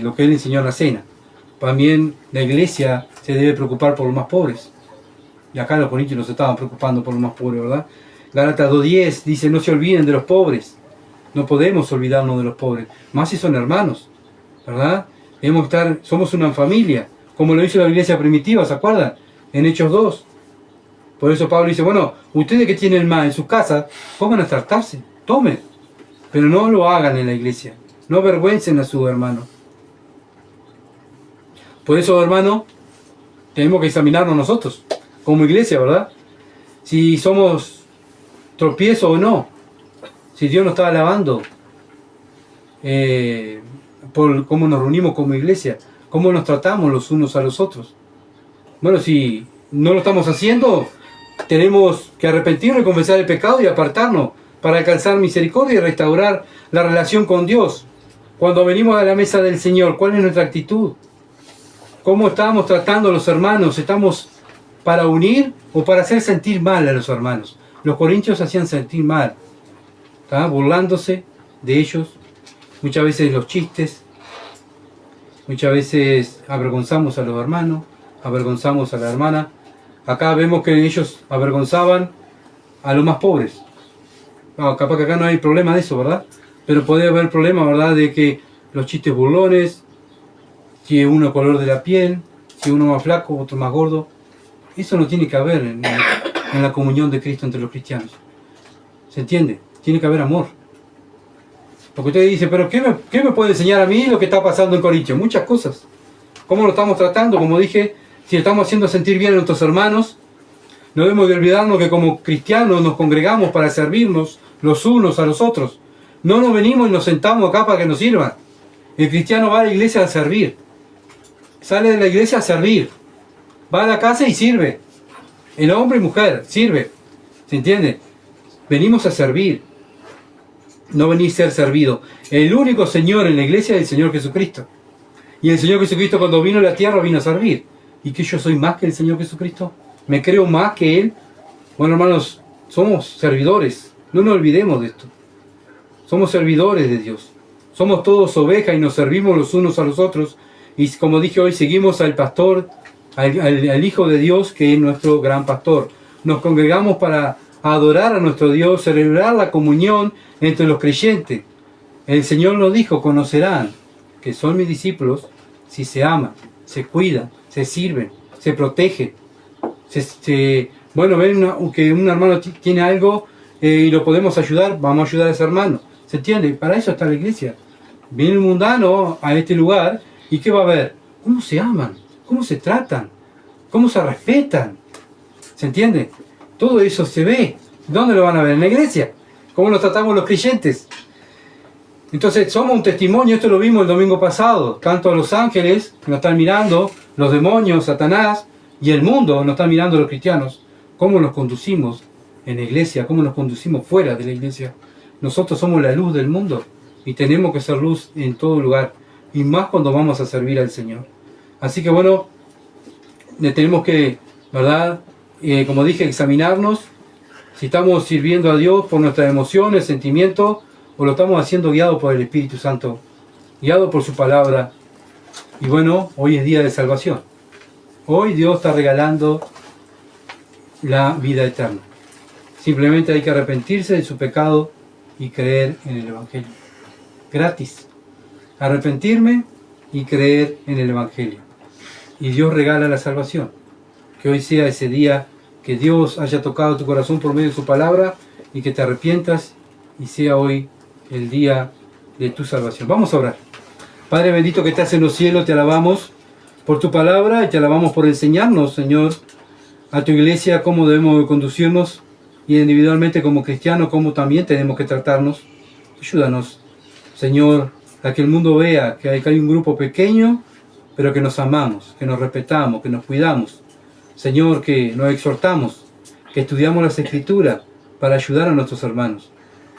lo que Él enseñó en la cena. También la iglesia se debe preocupar por los más pobres. Y acá los corintios no se estaban preocupando por los más pobres, ¿verdad? Gálatas 2:10 dice, no se olviden de los pobres. No podemos olvidarnos de los pobres, más si son hermanos, ¿verdad? Debemos estar, somos una familia, como lo hizo la iglesia primitiva, ¿se acuerdan? En Hechos 2. Por eso Pablo dice, bueno, ustedes que tienen más en sus casas, pongan a tratarse, tomen, pero no lo hagan en la iglesia, no avergüencen a sus hermanos. Por eso, hermano, tenemos que examinarnos nosotros, como iglesia, ¿verdad? Si somos tropiezo o no, si Dios nos está alabando, por cómo nos reunimos como iglesia, cómo nos tratamos los unos a los otros. Bueno, si no lo estamos haciendo, tenemos que arrepentirnos y confesar el pecado y apartarnos para alcanzar misericordia y restaurar la relación con Dios. Cuando venimos a la mesa del Señor, ¿cuál es nuestra actitud? ¿Cómo estamos tratando a los hermanos? ¿Estamos para unir o para hacer sentir mal a los hermanos? Los corintios hacían sentir mal, ¿tá? Burlándose de ellos, muchas veces los chistes, muchas veces avergonzamos a los hermanos, avergonzamos a la hermana. Acá vemos que ellos avergonzaban a los más pobres. Capaz que acá no hay problema de eso, ¿verdad? Pero puede haber problema, ¿verdad? De que los chistes burlones, si uno color de la piel, si uno más flaco, otro más gordo. Eso no tiene que haber en la comunión de Cristo entre los cristianos. ¿Se entiende? Tiene que haber amor. Porque usted dice, pero ¿qué me puede enseñar a mí lo que está pasando en Corintios? Muchas cosas. ¿Cómo lo estamos tratando? Como dije, si estamos haciendo sentir bien a nuestros hermanos, no debemos de olvidarnos que como cristianos nos congregamos para servirnos los unos a los otros. No nos venimos y nos sentamos acá para que nos sirvan. El cristiano va a la iglesia a servir. Sale de la iglesia a servir. Va a la casa y sirve. El hombre y mujer sirve. ¿Se entiende? Venimos a servir. No venís a ser servido. El único Señor en la iglesia es el Señor Jesucristo. Y el Señor Jesucristo cuando vino a la tierra vino a servir. ¿Y que yo soy más que el Señor Jesucristo? ¿Me creo más que Él? Bueno, hermanos, somos servidores. No nos olvidemos de esto. Somos servidores de Dios. Somos todos ovejas y nos servimos los unos a los otros. Y como dije hoy, seguimos al pastor, al Hijo de Dios, que es nuestro gran pastor. Nos congregamos para adorar a nuestro Dios, celebrar la comunión entre los creyentes. El Señor nos dijo, conocerán que son mis discípulos si se aman, se cuidan, se sirven, se protegen. Bueno, ven que un hermano tiene algo y lo podemos ayudar, vamos a ayudar a ese hermano. ¿Se entiende? Para eso está la iglesia. Viene el mundano a este lugar y ¿qué va a ver? ¿Cómo se aman? ¿Cómo se tratan? ¿Cómo se respetan? ¿Se entiende? Todo eso se ve. ¿Dónde lo van a ver? En la iglesia. ¿Cómo nos tratamos los creyentes? Entonces somos un testimonio, esto lo vimos el domingo pasado. Tanto a los ángeles que nos están mirando, los demonios, Satanás y el mundo nos están mirando los cristianos. ¿Cómo nos conducimos en la iglesia, cómo nos conducimos fuera de la iglesia. Nosotros somos la luz del mundo y tenemos que ser luz en todo lugar, y más cuando vamos a servir al Señor. Así que bueno, tenemos que, ¿verdad? Como dije, examinarnos si estamos sirviendo a Dios por nuestras emociones, sentimientos, o lo estamos haciendo guiado por el Espíritu Santo, guiado por su palabra. Y bueno, hoy es día de salvación. Hoy Dios está regalando la vida eterna. Simplemente hay que arrepentirse de su pecado y creer en el Evangelio. Gratis. Arrepentirme y creer en el Evangelio. Y Dios regala la salvación. Que hoy sea ese día que Dios haya tocado tu corazón por medio de su palabra y que te arrepientas y sea hoy el día de tu salvación. Vamos a orar. Padre bendito que estás en los cielos, te alabamos por tu palabra y te alabamos por enseñarnos, Señor, a tu iglesia cómo debemos conducirnos y individualmente como cristianos, cómo también tenemos que tratarnos. Ayúdanos, Señor, a que el mundo vea que hay un grupo pequeño, pero que nos amamos, que nos respetamos, que nos cuidamos. Señor, que nos exhortamos, que estudiamos las Escrituras para ayudar a nuestros hermanos,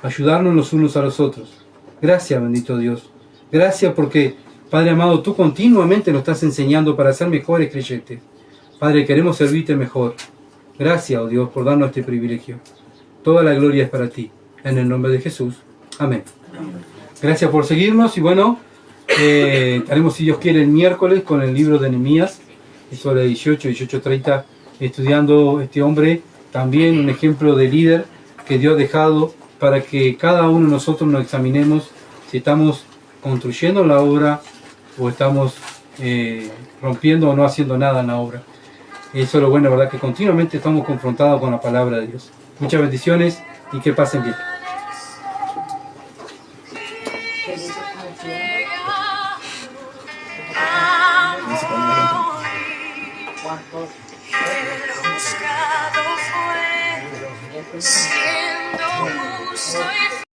ayudarnos los unos a los otros. Gracias, bendito Dios. Gracias porque, Padre amado, tú continuamente nos estás enseñando para ser mejores creyentes. Padre, queremos servirte mejor. Gracias, oh Dios, por darnos este privilegio. Toda la gloria es para ti. En el nombre de Jesús. Amén. Gracias por seguirnos y bueno, estaremos, si Dios quiere, el miércoles con el libro de Nehemías. Eso a las 18:30, estudiando este hombre, también un ejemplo de líder que Dios ha dejado para que cada uno de nosotros nos examinemos si estamos construyendo la obra o estamos rompiendo o no haciendo nada en la obra. Eso es lo bueno, ¿verdad? Que continuamente estamos confrontados con la palabra de Dios. Muchas bendiciones y que pasen bien. Siendo justo y